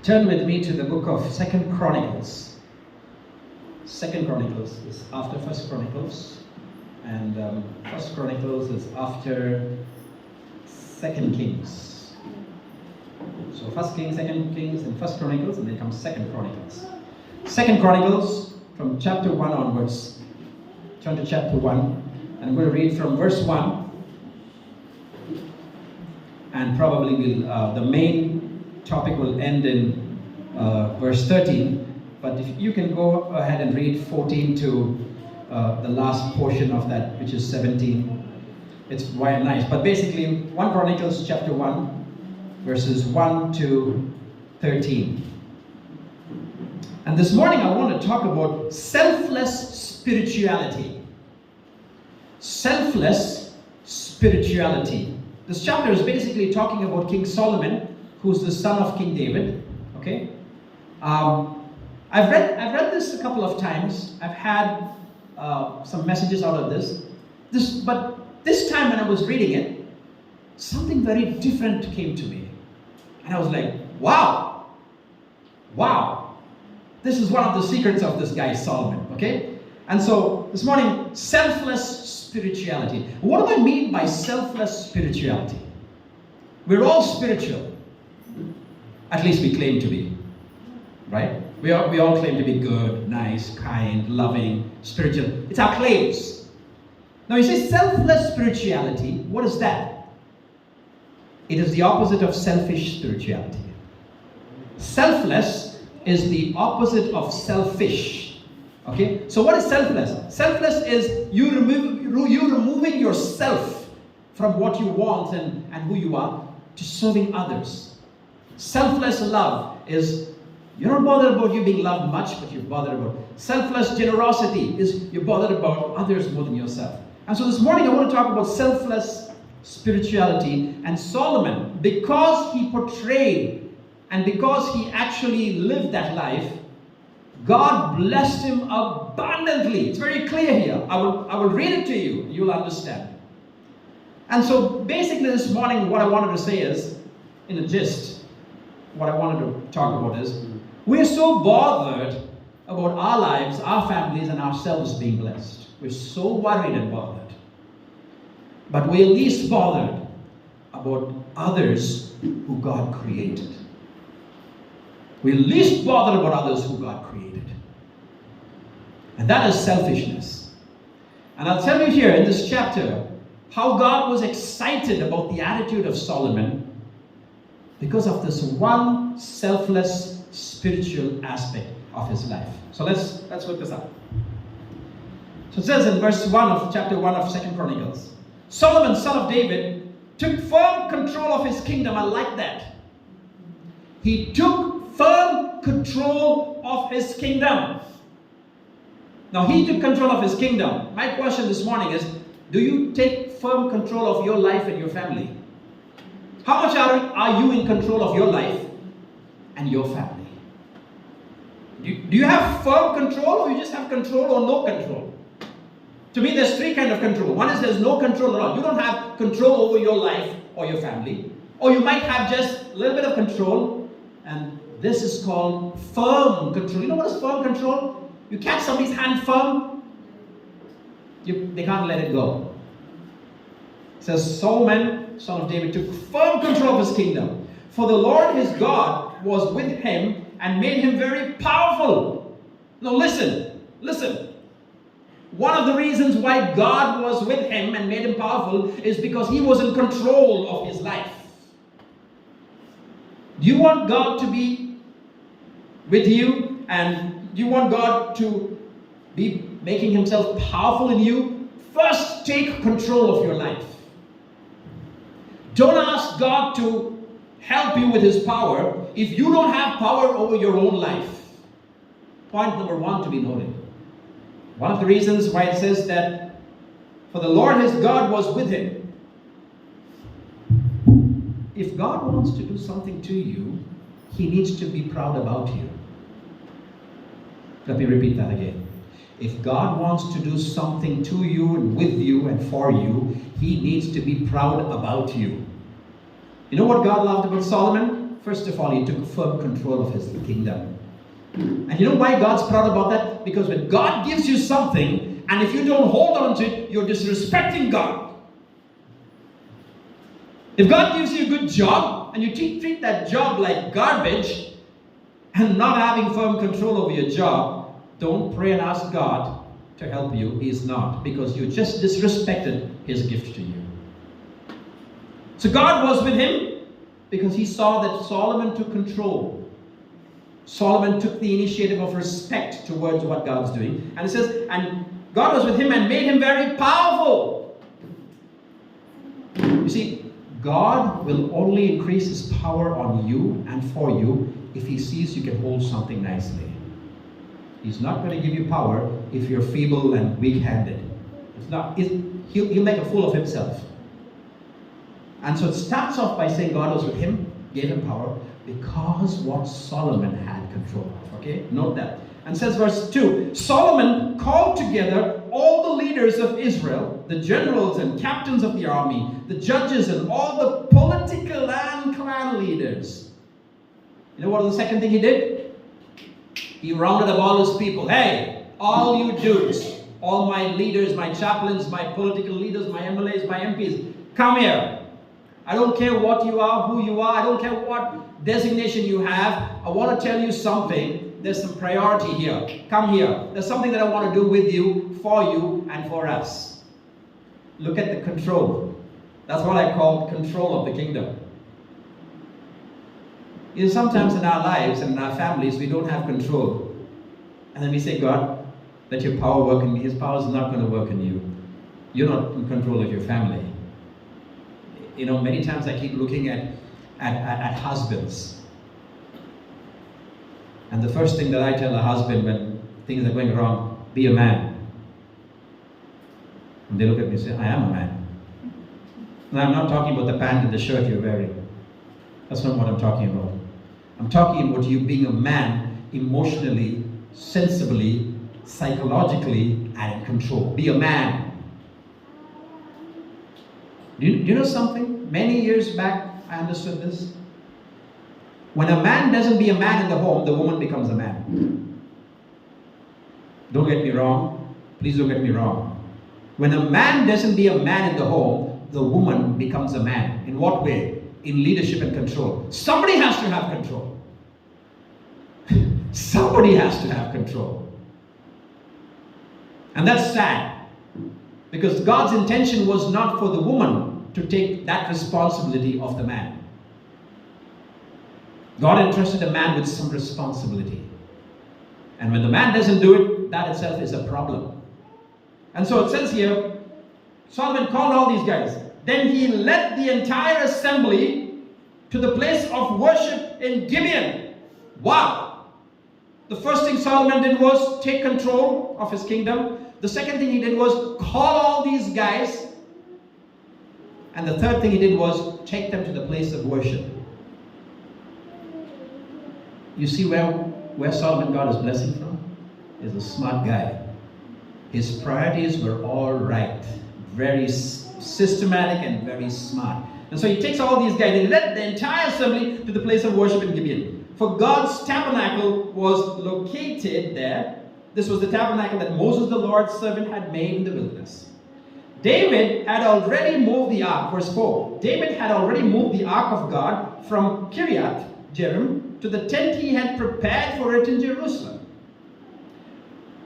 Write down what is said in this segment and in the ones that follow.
Turn with me to the book of Second Chronicles. Second Chronicles is after First Chronicles, and First Chronicles is after Second Kings. So First Kings, Second Kings, and First Chronicles, and then comes Second Chronicles. Second Chronicles from chapter 1 onwards. Turn to chapter 1, and I'm going to read from verse 1, and probably we'll the main topic will end in verse 13. But if you can go ahead and read 14 to the last portion of that, which is 17. It's quite nice. But basically, 1 Chronicles chapter 1, verses 1 to 13. And this morning I want to talk about selfless spirituality. Selfless spirituality. This chapter is basically talking about King Solomon, who's the son of King David. Okay? I've read this a couple of times. I've had some messages out of this. But this time when I was reading it, something very different came to me. And I was like, wow! Wow! This is one of the secrets of this guy, Solomon. Okay? And so, this morning, selfless spirituality. What do I mean by selfless spirituality? We're all spiritual. At least we claim to be. Right? We all claim to be good, nice, kind, loving, spiritual. It's our claims. Now you say selfless spirituality. What is that? It is the opposite of selfish spirituality. Selfless is the opposite of selfish. Okay? So what is selfless? Selfless is you removing yourself from what you want and who you are to serving others. Selfless love is you're not bothered about you being loved much, but you're bothered about. Selfless generosity is you're bothered about others more than yourself. And so this morning I want to talk about selfless spirituality. And Solomon, because he portrayed and because he actually lived that life, God blessed him abundantly. It's very clear here. I will read it to you. You'll understand. And so basically this morning what I wanted to say is, in a gist, what I wanted to talk about is, we're so bothered about our lives, our families, and ourselves being blessed. We're so worried and bothered. But we're least bothered about others who God created. We're least bothered about others who God created. And that is selfishness. And I'll tell you here in this chapter how God was excited about the attitude of Solomon because of this one selfless spiritual aspect of his life. So let's look this up. So it says in verse 1 of chapter 1 of 2 Chronicles, Solomon, son of David, took firm control of his kingdom. I like that. He took firm control of his kingdom. Now he took control of his kingdom. My question this morning is, do you take firm control of your life and your family? How much are you in control of your life and your family? Do you have firm control, or you just have control or no control? To me, there's three kinds of control. One is there's no control at all. You don't have control over your life or your family. Or you might have just a little bit of control, and this is called firm control. You know what is firm control? You catch somebody's hand firm, they can't let it go. It says, Solomon, son of David, took firm control of his kingdom. For the Lord his God was with him and made him very powerful. Now listen. One of the reasons why God was with him and made him powerful is because he was in control of his life. Do you want God to be with you? And do you want God to be making himself powerful in you? First, take control of your life. Don't ask God to help you with his power if you don't have power over your own life. Point number 1 to be noted. One of the reasons why it says that for the Lord his God was with him. If God wants to do something to you, he needs to be proud about you. Let me repeat that again. If God wants to do something to you and with you and for you, he needs to be proud about you. You know what God loved about Solomon? First of all, he took firm control of his kingdom. And you know why God's proud about that? Because when God gives you something, and if you don't hold on to it, you're disrespecting God. If God gives you a good job, and you treat that job like garbage, and not having firm control over your job, don't pray and ask God to help you. He's not, because you just disrespected his gift to you. So God was with him because he saw that Solomon took control. Solomon took the initiative of respect towards what God's doing. And it says, and God was with him and made him very powerful. You see, God will only increase his power on you and for you if he sees you can hold something nicely. He's not going to give you power if you're feeble and weak-handed. It's not. He'll make a fool of himself. And so it starts off by saying God was with him, gave him power, because what Solomon had control of. Okay? Note that. And says verse 2, Solomon called together all the leaders of Israel, the generals and captains of the army, the judges and all the political and clan leaders. You know what was the second thing he did? He rounded up all his people. Hey, all you dudes, all my leaders, my chaplains, my political leaders, my MLAs, my MPs, come here. I don't care what you are, who you are. I don't care what designation you have. I want to tell you something. There's some priority here. Come here. There's something that I want to do with you, for you, and for us. Look at the control. That's what I call control of the kingdom. You know, sometimes in our lives and in our families, we don't have control. And then we say, God, let your power work in me. His power is not going to work in you. You're not in control of your family. You know, many times I keep looking at husbands. And the first thing that I tell a husband when things are going wrong, be a man. And they look at me and say, I am a man. Now, I'm not talking about the pant and the shirt you're wearing. That's not what I'm talking about. I'm talking about you being a man emotionally, sensibly, psychologically, and in control. Be a man. Do you know something? Many years back, I understood this. When a man doesn't be a man in the home, the woman becomes a man. Don't get me wrong. Please don't get me wrong. When a man doesn't be a man in the home, the woman becomes a man. In what way? In leadership and control. Somebody has to have control. Somebody has to have control. And that's sad. Because God's intention was not for the woman to take that responsibility of the man. God entrusted a man with some responsibility. And when the man doesn't do it, that itself is a problem. And so it says here, Solomon called all these guys. Then he led the entire assembly to the place of worship in Gibeon. Wow! The first thing Solomon did was take control of his kingdom. The second thing he did was call all these guys. And the third thing he did was take them to the place of worship. You see where Solomon got his blessing from? He's a smart guy. His priorities were all right. Very systematic and very smart. And so he takes all these guys and led the entire assembly to the place of worship in Gibeon. For God's tabernacle was located there. This was the tabernacle that Moses, the Lord's servant, had made in the wilderness. David had already moved the ark, verse 4. David had already moved the ark of God from Kiriath Jearim to the tent he had prepared for it in Jerusalem.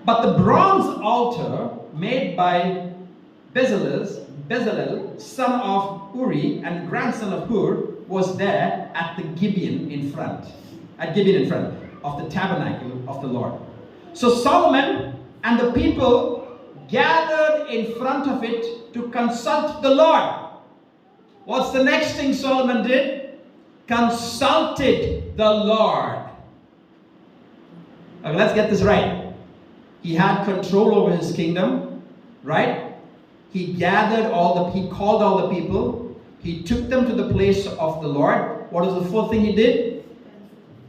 But the bronze altar made by Bezalel, son of Uri and grandson of Hur, was there at Gibeon in front of the tabernacle of the Lord. So Solomon and the people gathered in front of it to consult the Lord. What's the next thing Solomon did? Consulted the Lord. Okay, let's get this right. He had control over his kingdom, right? He called all the people. He took them to the place of the Lord. What was the fourth thing he did?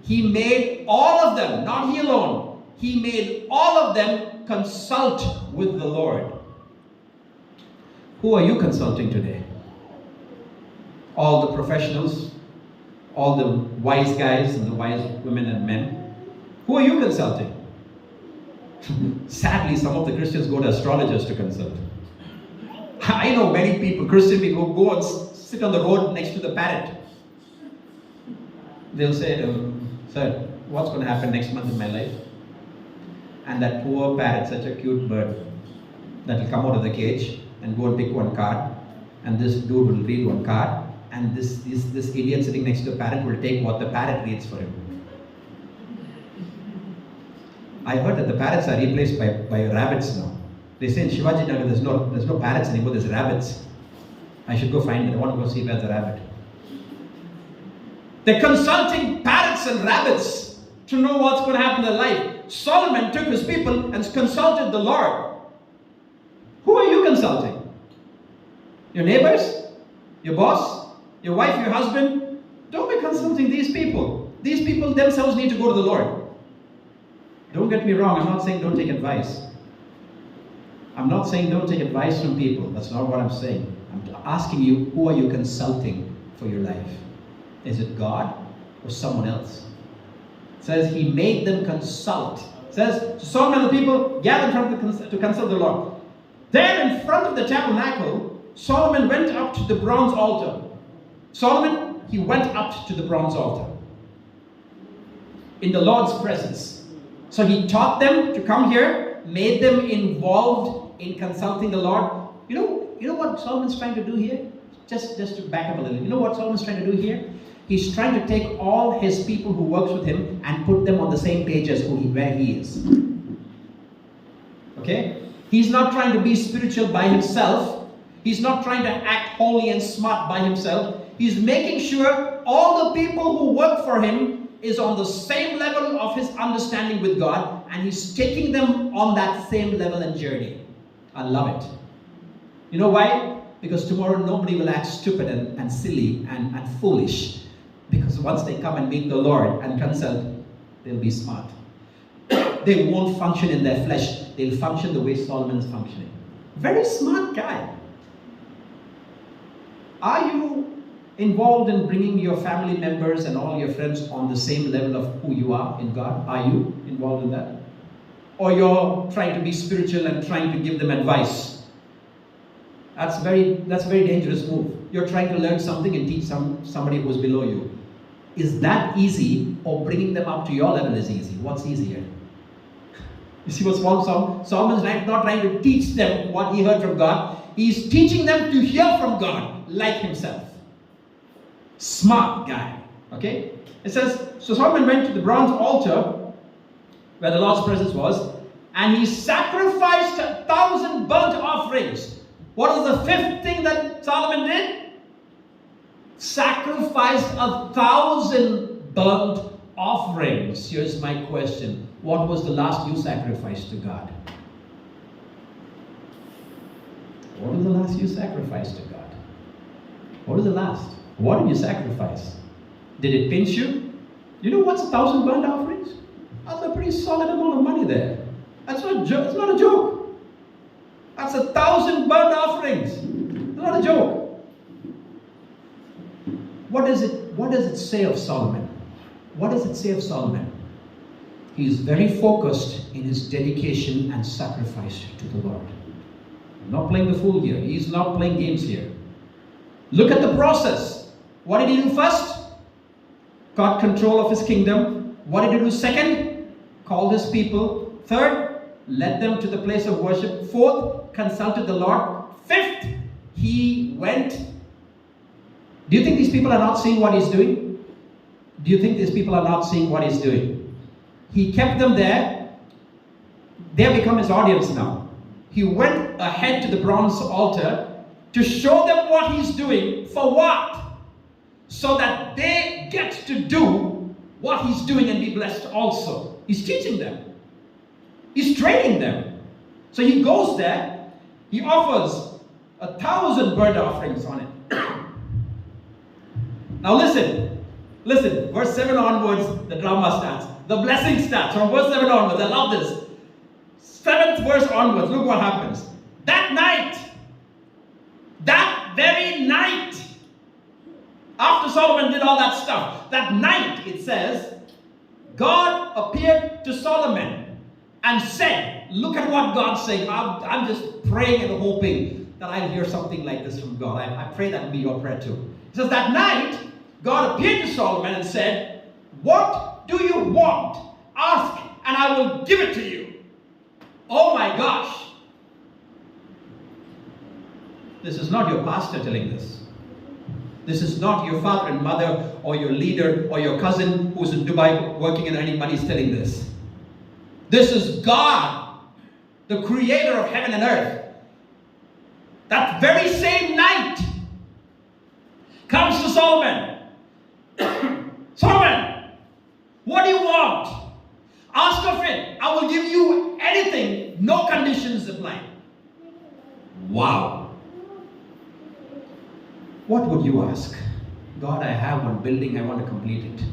He made all of them, not he alone. He made all of them consult with the Lord. Who are you consulting today? All the professionals? all the wise guys and the wise women and men. Who are you consulting? Sadly, some of the Christians go to astrologers to consult. I know many people, Christian people, who go and sit on the road next to the parrot. They'll say, sir, what's going to happen next month in my life? And that poor parrot, such a cute bird, that will come out of the cage and go and pick one card. And this dude will read one card. And this idiot sitting next to the parrot will take what the parrot reads for him. I heard that the parrots are replaced by rabbits now. They say in Shivaji Nagar there's no parrots anymore, there's rabbits. I should go find it. I want to go see where's the rabbit. They're consulting parrots and rabbits to know what's going to happen in their life. Solomon took his people and consulted the Lord. Who are you consulting? Your neighbors? Your boss? Your wife? Your husband? Don't be consulting these people. These people themselves need to go to the Lord. Don't get me wrong, I'm not saying don't take advice. I'm not saying don't take advice from people. That's not what I'm saying. I'm asking you, who are you consulting for your life? Is it God or someone else? It says he made them consult. It says, so Solomon and the people gathered to consult the Lord. There in front of the tabernacle, Solomon went up to the bronze altar. Solomon, he went up to the bronze altar in the Lord's presence. So he taught them to come here, made them involved in consulting the Lord. You know what Solomon's trying to do here? Just to back up a little. You know what Solomon's trying to do here? He's trying to take all his people who works with him and put them on the same page as where he is. Okay? He's not trying to be spiritual by himself. He's not trying to act holy and smart by himself. He's making sure all the people who work for him is on the same level of his understanding with God, and he's taking them on that same level and journey. I love it. You know why? Because tomorrow nobody will act stupid and silly and foolish. Because once they come and meet the Lord and consult, they'll be smart. They won't function in their flesh. They'll function the way Solomon is functioning. Very smart guy. Are you involved in bringing your family members and all your friends on the same level of who you are in God? Are you involved in that? Or you're trying to be spiritual and trying to give them advice? That's a very dangerous move. You're trying to learn something and teach somebody who's below you. Is that easy, or bringing them up to your level is easy? What's easier? You see what's wrong? Solomon's not trying to teach them what he heard from God. He's teaching them to hear from God like himself. Smart guy. Okay? It says, so Solomon went to the bronze altar where the Lord's presence was, and he sacrificed 1,000 burnt offerings. What was the fifth thing that Solomon did? Sacrificed 1,000 burnt offerings. Here's my question. What was the last you sacrificed to God? What was the last you sacrificed to God? What was the last? What did you sacrifice? Did it pinch you? You know what's 1,000 burnt offerings? That's a pretty solid amount of money there. That's not a joke. That's 1,000 burnt offerings. It's not a joke. What does it say of Solomon? What does it say of Solomon? He is very focused in his dedication and sacrifice to the Lord. I'm not playing the fool here. He's not playing games here. Look at the process. What did he do first? Got control of his kingdom. What did he do second? Called his people. Third, led them to the place of worship. Fourth, consulted the Lord. Fifth, he went. Do you think these people are not seeing what he's doing? Do you think these people are not seeing what he's doing? He kept them there. They have become his audience now. He went ahead to the bronze altar to show them what he's doing. For what? So that they get to do what he's doing and be blessed also. He's teaching them. He's training them. So he goes there. He offers 1,000 burnt offerings on it. Now listen, verse 7 onwards, the drama starts. The blessing starts from verse 7 onwards. I love this. 7th verse onwards, look what happens. That very night, after Solomon did all that stuff, that night, it says, God appeared to Solomon and said, look at what God's saying. I'm just praying and hoping that I'll hear something like this from God. I pray that will be your prayer too. It says, that night, God appeared to Solomon and said, what do you want? Ask, and I will give it to you. Oh my gosh. This is not your pastor telling this. This is not your father and mother or your leader or your cousin who's in Dubai working and earning money telling this. This is God, the creator of heaven and earth. That very same night comes to Solomon. Solomon, what do you want? Ask of it. I will give you anything. No conditions apply. Wow. What would you ask? God, I have one building. I want to complete it.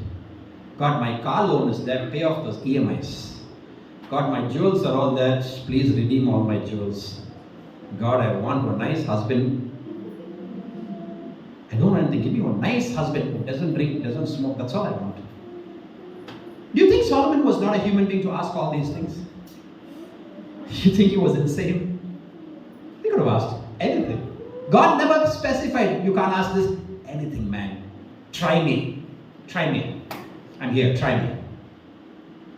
God, my car loan is there. Pay off those EMIs. God, my jewels are all there. Please redeem all my jewels. God, I want a nice husband. I don't want anything. Give me a nice husband who doesn't drink, doesn't smoke. That's all I want. Do you think Solomon was not a human being to ask all these things? You think he was insane? He could have asked anything. God never specified, you can't ask this. Anything, man. Try me. Try me. I'm here. Try me.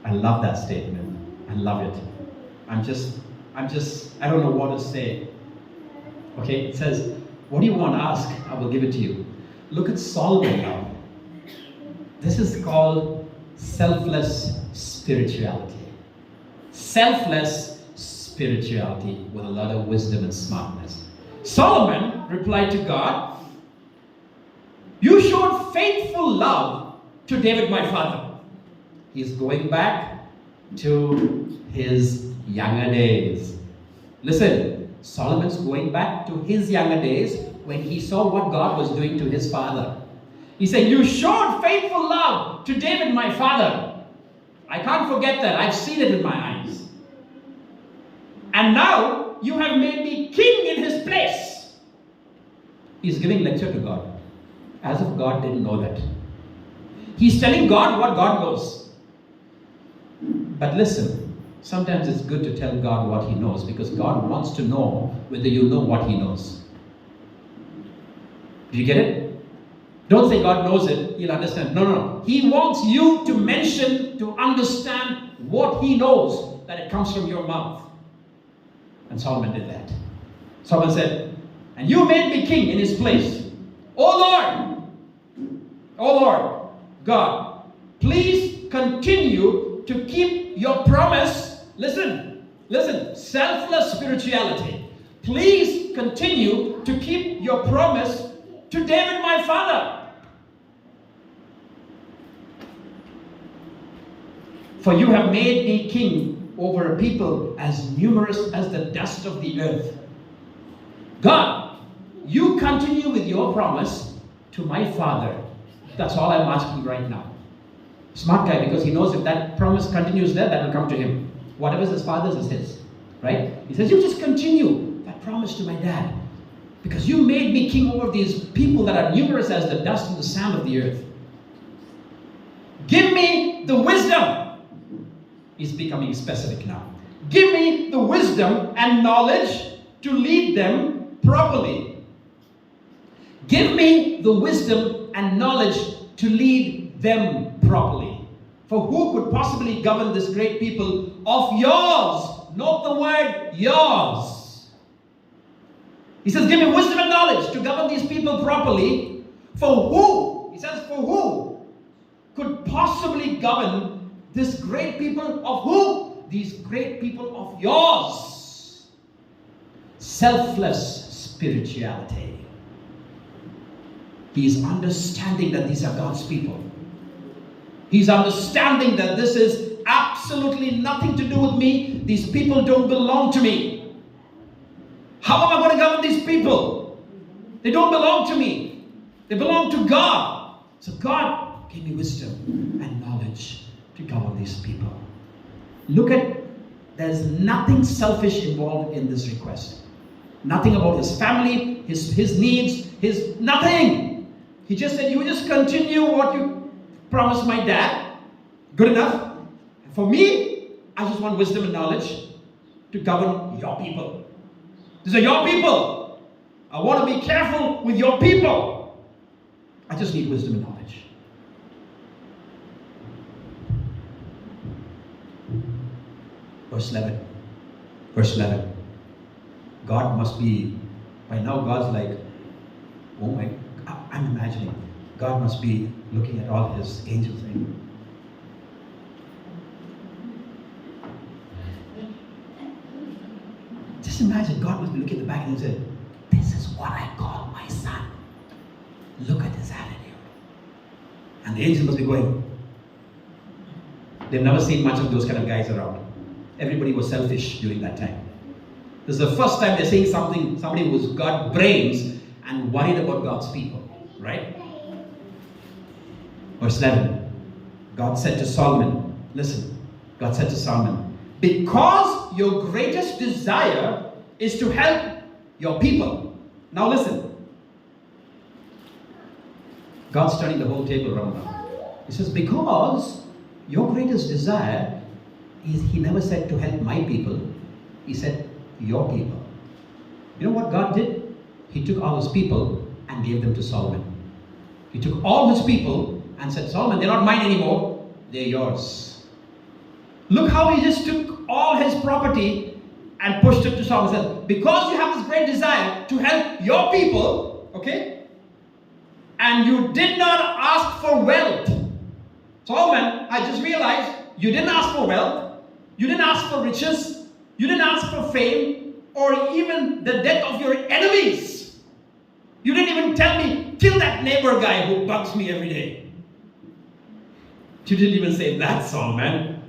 I love that statement. I love it. I don't know what to say. Okay, it says, what do you want to ask? I will give it to you. Look at Solomon now. This is called selfless spirituality. Selfless spirituality with a lot of wisdom and smartness. Solomon replied to God, you showed faithful love to David my father. He's going back to his younger days. Listen, Solomon's going back to his younger days when he saw what God was doing to his father. He said, you showed faithful love to David my father. I can't forget that. I've seen it in my eyes. And now you have made me king in his place. He's giving lecture to God, as if God didn't know that. He's telling God what God knows. But listen, sometimes it's good to tell God what he knows, because God wants to know whether you know what he knows. Do you get it? Don't say God knows it, he'll understand. No. He wants you to mention, to understand what he knows, that it comes from your mouth. And Solomon did that. Solomon said, and you made me king in his place. Oh Lord, God, please continue to keep your promise. Listen, selfless spirituality. Please continue to keep your promise to David my father. For you have made me king over a people as numerous as the dust of the earth. God, you continue with your promise to my father. That's all I'm asking right now. Smart guy, because he knows if that promise continues there, that will come to him. Whatever's his father's is his. Right? He says, you just continue that promise to my dad. Because you made me king over these people that are numerous as the dust and the sand of the earth. Give me the wisdom. He's becoming specific now. Give me the wisdom and knowledge to lead them properly. Give me the wisdom and knowledge to lead them properly. For who could possibly govern this great people of yours? Note the word yours. He says, give me wisdom and knowledge to govern these people properly. For who? He says, for who could possibly govern this great people of who? These great people of yours. Selfless spirituality. He is understanding that these are God's people. He's understanding that this is absolutely nothing to do with me. These people don't belong to me. How am I going to govern these people? They don't belong to me. They belong to God. So God gave me wisdom and knowledge to govern these people. Look at, there's nothing selfish involved in this request. Nothing about his family, his needs, his nothing. He just said, you just continue what you promised my dad. Good enough. For me, I just want wisdom and knowledge to govern your people. These are your people. I want to be careful with your people. I just need wisdom and knowledge. Verse 11. Verse 11. God must be, by now God's like, oh my, I'm imagining, God must be looking at all his angels saying, just imagine, God must be looking at the back and say, this is what I call my son. Look at his attitude. And the angels must be going, they've never seen much of those kind of guys around. Everybody was selfish during that time. This is the first time they're seeing somebody who's got brains and worried about God's people, right? Verse 11, God said to Solomon, listen, God said to Solomon, because your greatest desire is to help your people. Now listen, God's turning the whole table around now. He says, because your greatest desire is, he never said to help my people, he said your people. You know what God did? He took all his people and gave them to Solomon. He took all his people and said, Solomon, they're not mine anymore, they're yours. Look how he just took all his property and pushed it to Solomon. He said, because you have this great desire to help your people, okay, and you did not ask for wealth. Solomon, I just realized you didn't ask for wealth. You didn't ask for riches. You didn't ask for fame or even the death of your enemies. You didn't even tell me, kill that neighbor guy who bugs me every day. You didn't even say that, Solomon.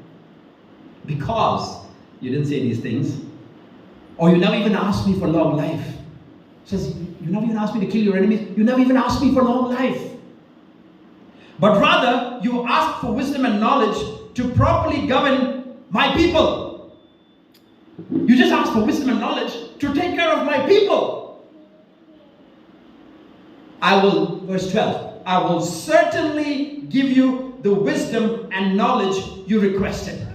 Because you didn't say these things. Or you never even asked me for long life. It says, you never even asked me to kill your enemies. You never even asked me for long life. But rather, you asked for wisdom and knowledge to properly govern my people. You just asked for wisdom and knowledge to take care of my people. Verse 12, I will certainly give you the wisdom and knowledge you requested.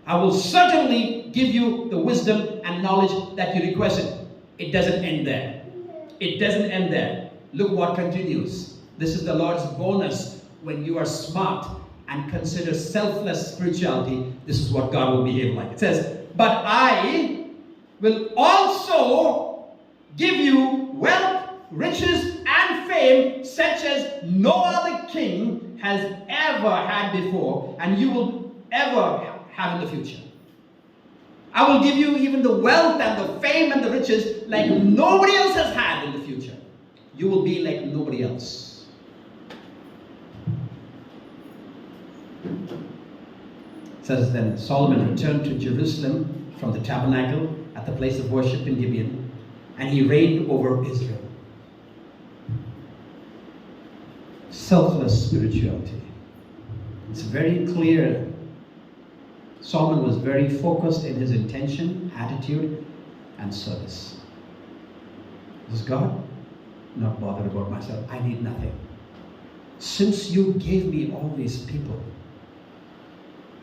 I will certainly give you the wisdom and knowledge that you requested. It doesn't end there. It doesn't end there. Look what continues. This is the Lord's bonus when you are smart and consider selfless spirituality. This is what God will behave like. It says, but I will also give you wealth, riches, and fame such as no other king has ever had before, and you will ever have in the future. I will give you even the wealth and the fame and the riches like nobody else has had in the future. You will be like nobody else. It says, then Solomon returned to Jerusalem from the tabernacle at the place of worship in Gibeon, and he reigned over Israel. Selfless spirituality. It's very clear. Solomon was very focused in his intention, attitude, and service. Is God not bothered about myself? I need nothing. Since you gave me all these people,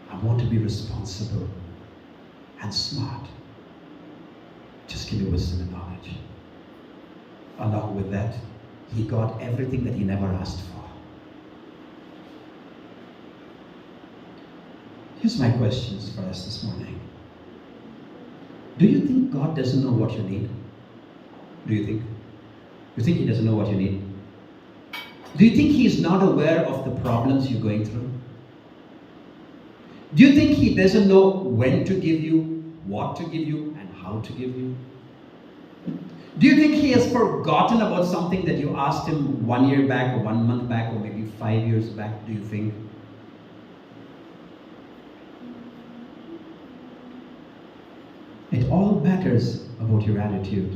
I want to be responsible and smart. Just give me wisdom and knowledge. Along with that, he got everything that he never asked for. Here's my questions for us this morning. Do you think God doesn't know what you need? Do you think? You think he doesn't know what you need? Do you think he's not aware of the problems you're going through? Do you think he doesn't know when to give you, what to give you, and how to give you? Do you think he has forgotten about something that you asked him 1 year back, or 1 month back, or maybe 5 years back? Do you think? It all matters about your attitude.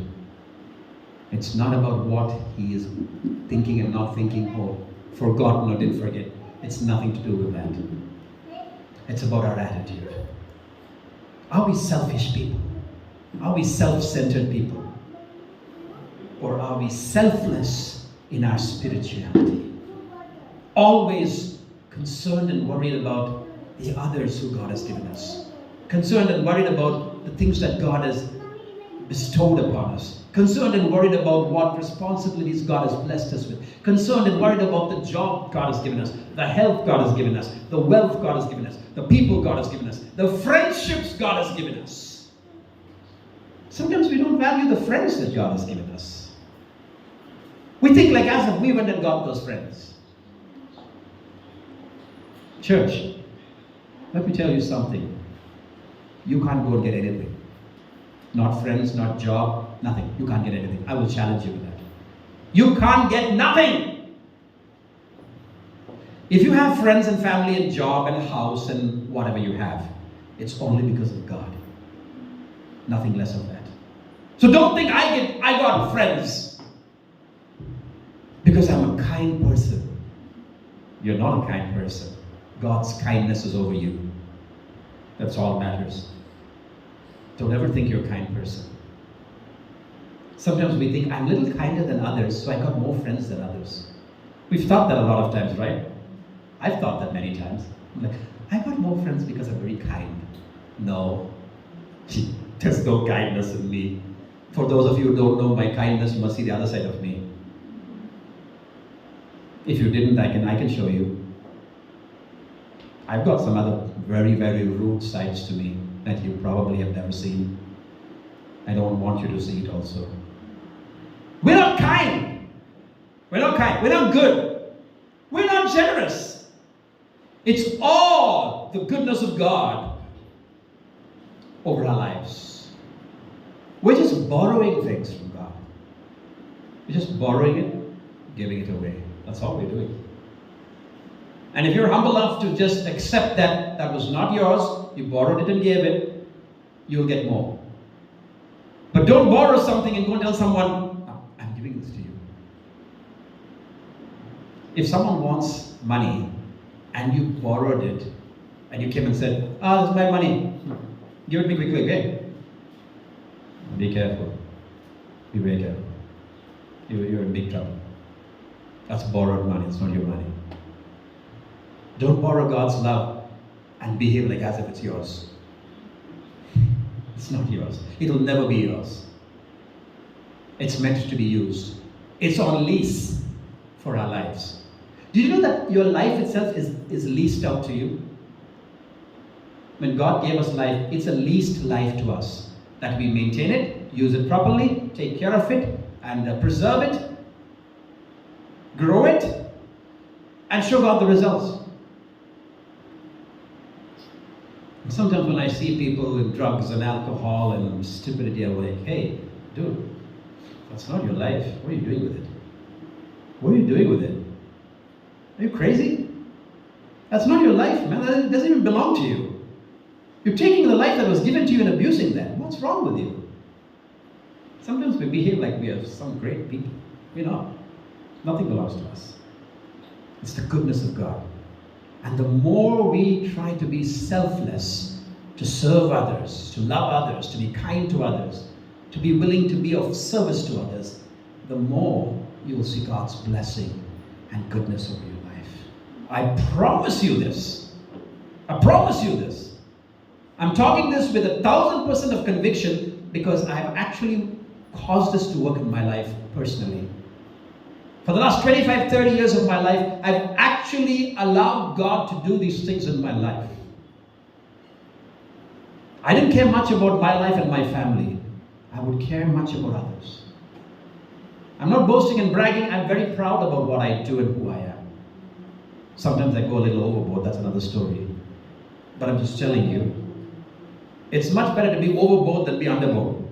It's not about what he is thinking and not thinking, or forgotten or didn't forget. It's nothing to do with that. It's about our attitude. Are we selfish people? Are we self-centered people? Or are we selfless in our spirituality. Always concerned and worried about the others who God has given us. Concerned and worried about the things that God has bestowed upon us. Concerned and worried about what responsibilities God has blessed us with. Concerned and worried about the job God has given us, the health God has given us, the wealth God has given us, the people God has given us, the friendships God has given us. Sometimes we don't value the friends that God has given us. We think like as if we went and got those friends. Church, let me tell you something. You can't go and get anything. Not friends, not job, nothing. You can't get anything. I will challenge you with that. You can't get nothing. If you have friends and family and job and house and whatever you have, it's only because of God. Nothing less of that. So don't think I got friends because I'm a kind person. You're not a kind person. God's kindness is over you. That's all that matters. Don't ever think you're a kind person. Sometimes we think I'm a little kinder than others, so I got more friends than others. We've thought that a lot of times, right? I've thought that many times. I'm like, I got more friends because I'm very kind. No, there's no kindness in me. For those of you who don't know my kindness, you must see the other side of me. If you didn't, I can show you. I've got some other very, very rude sides to me that you probably have never seen. I don't want you to see it also. We're not kind. We're not kind. We're not good. We're not generous. It's all the goodness of God over our lives. We're just borrowing things from God. We're just borrowing it, giving it away. That's all we're doing. And if you're humble enough to just accept that that was not yours, you borrowed it and gave it, you'll get more. But don't borrow something and go and tell someone, oh, I'm giving this to you. If someone wants money and you borrowed it and you came and said, this is my money, give it me quickly, okay? Be careful. Be very careful. You're in big trouble. That's borrowed money, it's not your money. Don't borrow God's love and behave like as if it's yours. It's not yours. It'll never be yours. It's meant to be used. It's on lease for our lives. Do you know that your life itself is leased out to you? When God gave us life, it's a leased life to us. That we maintain it, use it properly, take care of it, and preserve it, grow it, and show God the results. Sometimes when I see people with drugs and alcohol and stupidity, I'm like, hey, dude, that's not your life. What are you doing with it? What are you doing with it? Are you crazy? That's not your life, man. That doesn't even belong to you. You're taking the life that was given to you and abusing that. What's wrong with you? Sometimes we behave like we are some great people. We're not. Nothing belongs to us. It's the goodness of God. And the more we try to be selfless, to serve others, to love others, to be kind to others, to be willing to be of service to others, the more you will see God's blessing and goodness over your life. I promise you this. I promise you this. I'm talking this with 1,000% of conviction because I have actually caused this to work in my life personally. For the last 25, 30 years of my life, I've actually allowed God to do these things in my life. I didn't care much about my life and my family. I would care much about others. I'm not boasting and bragging. I'm very proud about what I do and who I am. Sometimes I go a little overboard. That's another story. But I'm just telling you, it's much better to be overboard than be underboard.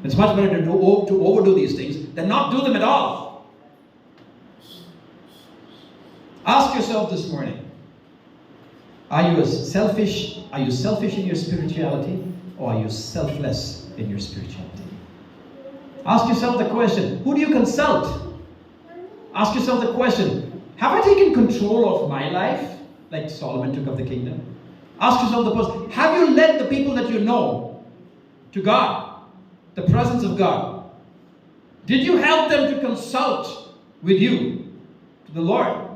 It's much better to overdo these things than not do them at all. Ask yourself this morning, are you selfish in your spirituality, or are you selfless in your spirituality? Ask yourself the question, who do you consult? Ask yourself the question, have I taken control of my life like Solomon took of the kingdom? Ask yourself the question, have you led the people that you know to God? The presence of God. Did you help them to consult with you, to the Lord?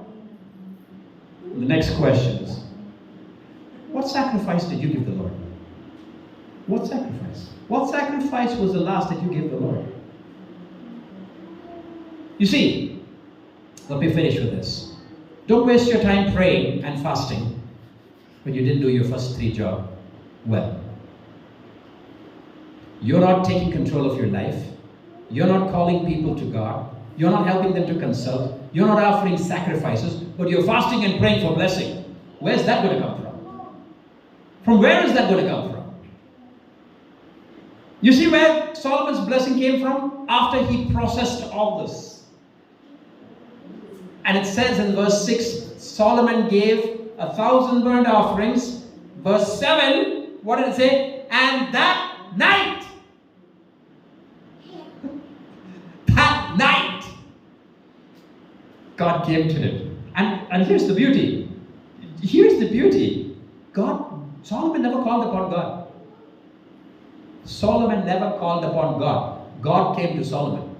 The next question is, what sacrifice did you give the Lord? What sacrifice? What sacrifice was the last that you gave the Lord? You see, let me finish with this. Don't waste your time praying and fasting when you didn't do your first 3 jobs well. You're not taking control of your life. You're not calling people to God. You're not helping them to consult. You're not offering sacrifices, but you're fasting and praying for blessing. Where's that going to come from? From where is that going to come from? You see where Solomon's blessing came from? After he processed all this. And it says in verse 6, Solomon gave 1,000 burnt offerings. Verse 7, what did it say? And that night, God came to him. And here's the beauty. Here's the beauty. Solomon never called upon God. Solomon never called upon God. God came to Solomon.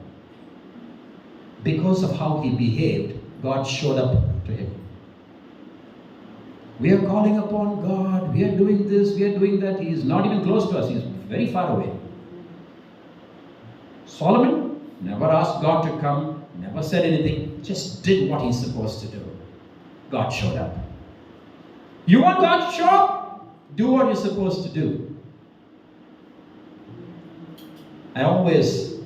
Because of how he behaved, God showed up to him. We are calling upon God. We are doing this. We are doing that. He is not even close to us. He is very far away. Solomon never asked God to come. Never said anything. Just did what he's supposed to do. God showed up. You want God to show up? Do what you're supposed to do. I always,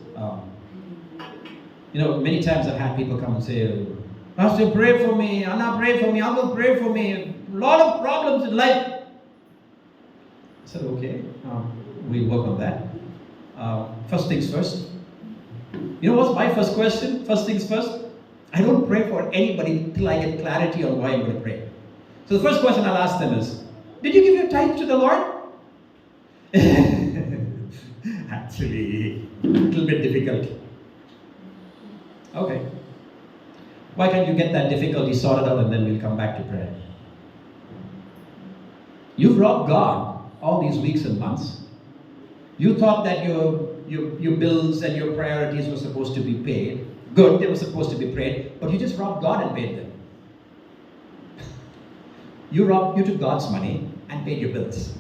many times I've had people come and say, Pastor, pray for me. Anna, pray for me. Uncle, pray for me. A lot of problems in life. I said, okay, we'll work on that. First things first. You know what's my first question? First things first. I don't pray for anybody until I get clarity on why I'm going to pray. So the first question I'll ask them is, did you give your tithe to the Lord? Actually, a little bit difficult. Okay. Why can't you get that difficulty sorted out and then we'll come back to prayer? You've robbed God all these weeks and months. You thought that your bills and your priorities were supposed to be paid. Good, they were supposed to be paid, but you just robbed God and paid them. You took God's money and paid your bills.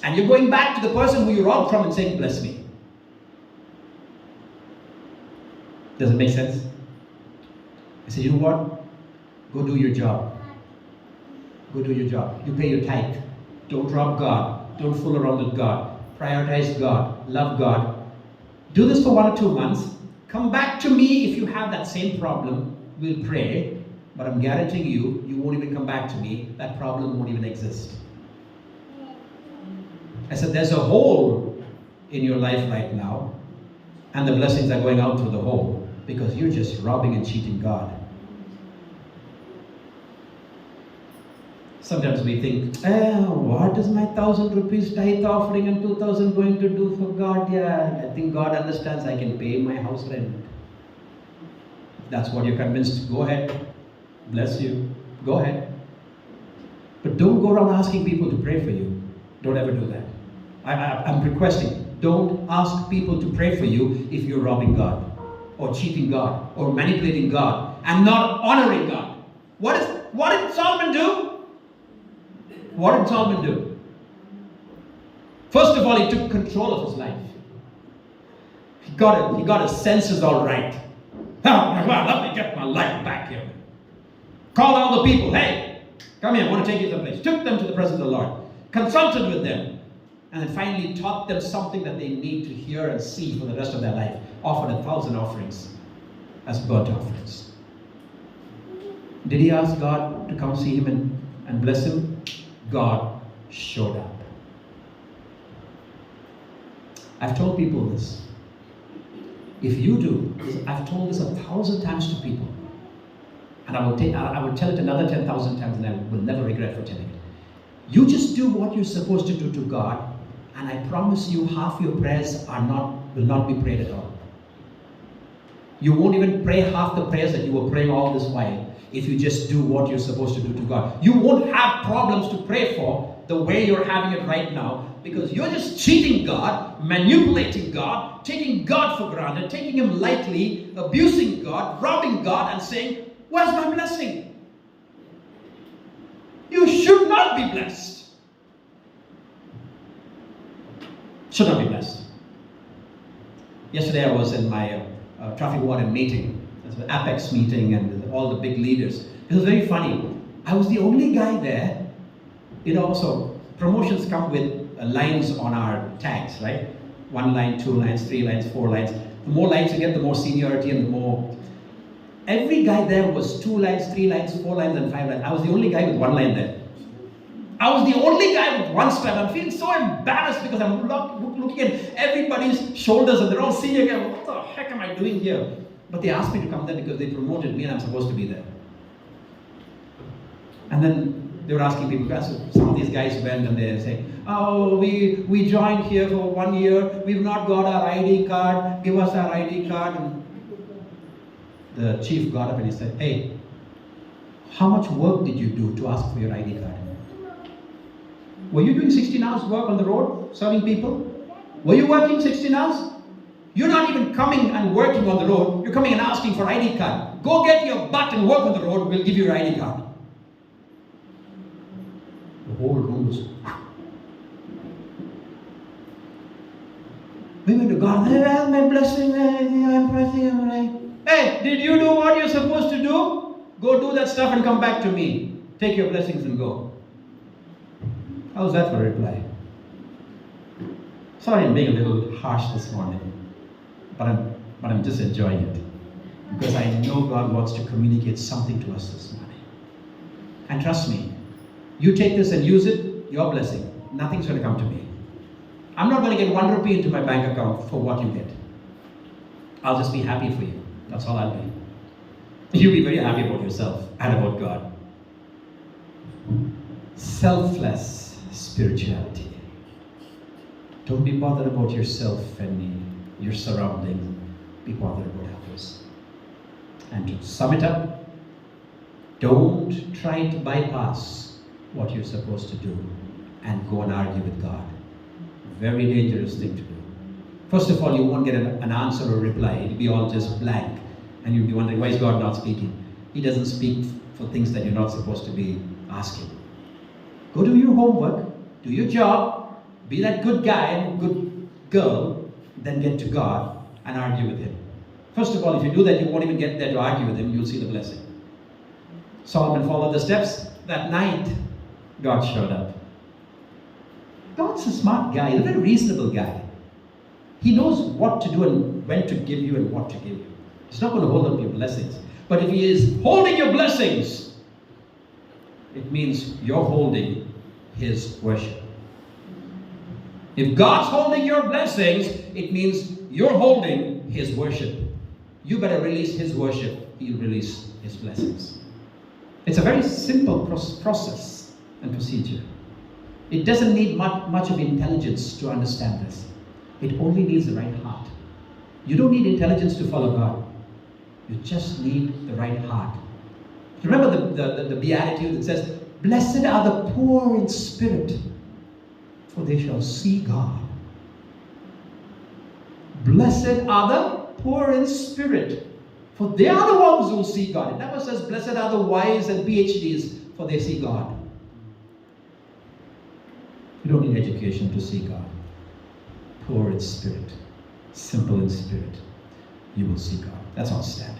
And you're going back to the person who you robbed from and saying, bless me. Does it make sense? I said, you know what? Go do your job. Go do your job. You pay your tithe. Don't rob God. Don't fool around with God. Prioritize God. Love God. Do this for 1 or 2 months. Come back to me if you have that same problem. We'll pray. But I'm guaranteeing you, you won't even come back to me. That problem won't even exist. I said, there's a hole in your life right now. And the blessings are going out through the hole. Because you're just robbing and cheating God. Sometimes we think, what is my 1,000 rupees tithe offering and 2,000 going to do for God? Yeah, I think God understands I can pay my house rent. If that's what you're convinced, go ahead. Bless you. Go ahead. But don't go around asking people to pray for you. Don't ever do that. I'm requesting, don't ask people to pray for you if you're robbing God, or cheating God, or manipulating God, and not honoring God. What did Solomon do? What did Solomon do? First of all, he took control of his life. He got his senses all right. Let me get my life back here. Called all the people. Hey, come here, I want to take you to the place. Took them to the presence of the Lord. Consulted with them. And then finally taught them something that they need to hear and see for the rest of their life. Offered 1,000 offerings as burnt offerings. Did he ask God to come see him and bless him? God showed up. I've told people this. If you do, I've told this 1,000 times to people. And I will tell it another 10,000 times and I will never regret for telling it. You just do what you're supposed to do to God, and I promise you half your prayers will not be prayed at all. You won't even pray half the prayers that you were praying all this while if you just do what you're supposed to do to God. You won't have problems to pray for the way you're having it right now, because you're just cheating God, manipulating God, taking God for granted, taking Him lightly, abusing God, robbing God, and saying, "Where's my blessing?" You should not be blessed. Should not be blessed. Yesterday I was in my traffic warden meeting. It was an Apex meeting and all the big leaders. It was very funny. I was the only guy there. So promotions come with lines on our tags, right? 1 line, 2 lines, 3 lines, 4 lines. The more lines you get, the more seniority and the more... Every guy there was 2 lines, 3 lines, 4 lines, and 5 lines. I was the only guy with 1 line there. I was the only guy with 1 stripe. I'm feeling so embarrassed because I'm looking at everybody's shoulders and they're all senior guys. What the heck am I doing here? But they asked me to come there because they promoted me and I'm supposed to be there. And then they were asking people, so some of these guys went and they say, "Oh, we joined here for 1 year. We've not got our ID card. Give us our ID card." And the chief got up and he said, "Hey, how much work did you do to ask for your ID card? Were you doing 16 hours work on the road, serving people? Were you working 16 hours? You're not even coming and working on the road. You're coming and asking for ID card. Go get your butt and work on the road. We'll give you your ID card." The whole room was... We went to God. "Hey, my blessing, I'm pressing. Hey, did you do what you're supposed to do? Go do that stuff and come back to me. Take your blessings and go." How's that for a reply? Sorry, I'm being a little harsh this morning, but I'm just enjoying it because I know God wants to communicate something to us this morning. And trust me, you take this and use it, your blessing. Nothing's going to come to me. I'm not going to get 1 rupee into my bank account for what you get. I'll just be happy for you. That's all I'll be. You'll be very happy about yourself and about God. Selfless spirituality. Don't be bothered about yourself and your surroundings. Be bothered about others. And to sum it up, don't try to bypass what you're supposed to do and go and argue with God. Very dangerous thing to do. First of all, you won't get an answer or reply. It'll be all just blank. And you'll be wondering, why is God not speaking? He doesn't speak for things that you're not supposed to be asking. Go do your homework, do your job, be that good guy and good girl, then get to God and argue with Him. First of all, if you do that, you won't even get there to argue with Him. You'll see the blessing. Solomon followed the steps. That night, God showed up. God's a smart guy. He's a very reasonable guy. He knows what to do and when to give you and what to give you. He's not going to hold up your blessings. But if He is holding your blessings, it means you're holding His worship. If God's holding your blessings, it means you're holding His worship. You better release His worship. He'll release His blessings. It's a very simple process and procedure. It doesn't need much of intelligence to understand this. It only needs the right heart. You don't need intelligence to follow God. You just need the right heart. Remember the beatitude that says, "Blessed are the poor in spirit, for they shall see God." Blessed are the poor in spirit, for they are the ones who will see God. It never says, "Blessed are the wise and PhDs, for they see God." You don't need education to see God. Poor in spirit, simple in spirit, you will see God. That's all stand.